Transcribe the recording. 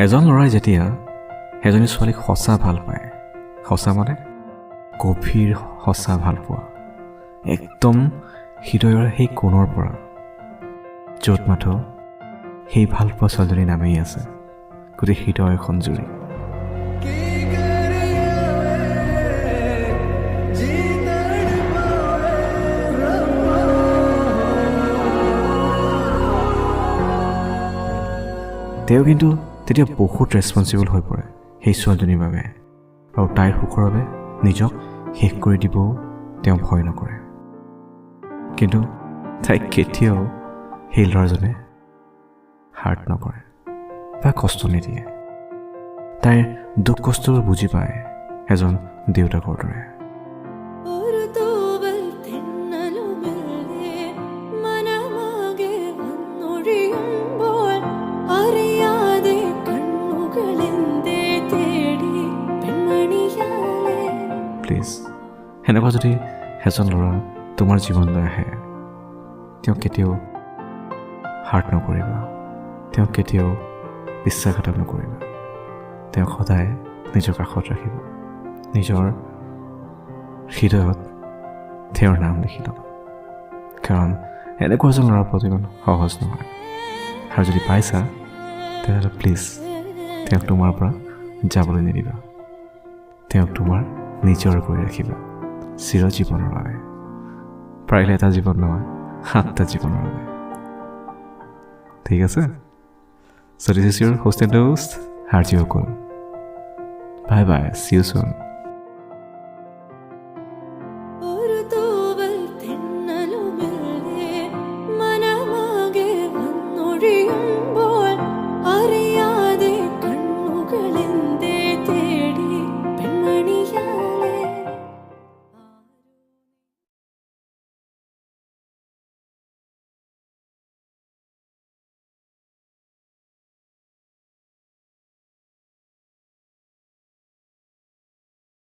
এজন ল'ৰাই যেতিয়া এজনী ছোৱালীক সঁচা ভাল পায়, সঁচা মানে গভীৰ সঁচা ভাল পোৱা, একদম হৃদয়ৰ সেই কোণৰ পৰা, য'ত মাথো সেই ভাল পোৱা ছোৱালীজনীৰ নামেই আছে গোটেই হৃদয়খন জুৰি। তেওঁ কিন্তু তেতিয়া বহুত ৰেছপনচিবল হৈ পৰে সেই ছোৱালীজনীৰ বাবে, আৰু তাইৰ সুখৰ বাবে নিজক শেষ কৰি দিবও তেওঁ ভয় নকৰে। কিন্তু তাইক কেতিয়াও সেই ল'ৰাজনে হাৰ্ট নকৰে বা কষ্ট নিদিয়ে। তাইৰ দুখ কষ্টবোৰ বুজি পায় এজন দেউতাকৰ দৰে। প্লিজ, সেনেকুৱা যদি এজন ল'ৰা তোমাৰ জীৱনলৈ আহে, তেওঁক কেতিয়াও হাৰ্ট নকৰিবা, তেওঁক কেতিয়াও বিশ্বাসঘাতক নকৰিবা। তেওঁক সদায় নিজৰ কাষত ৰাখিবা, নিজৰ হৃদয়ত তেওঁৰ নাম লিখি ল'বা, কাৰণ এনেকুৱা এজন ল'ৰা পোৱাটো ইমান সহজ নহয়। আৰু যদি পাইছা তেনেহ'লে প্লিজ তেওঁক তোমাৰ পৰা যাবলৈ নিদিবা, তেওঁক তোমাৰ নিজৰ কৰি ৰাখিবা চিৰ জীৱনৰ বাবে। পাৰিলে এটা জীৱন নহয়, 7টা জীৱনৰ বাবে। ঠিক আছে? So this is your host and host, Gokul. Bye bye, see you soon.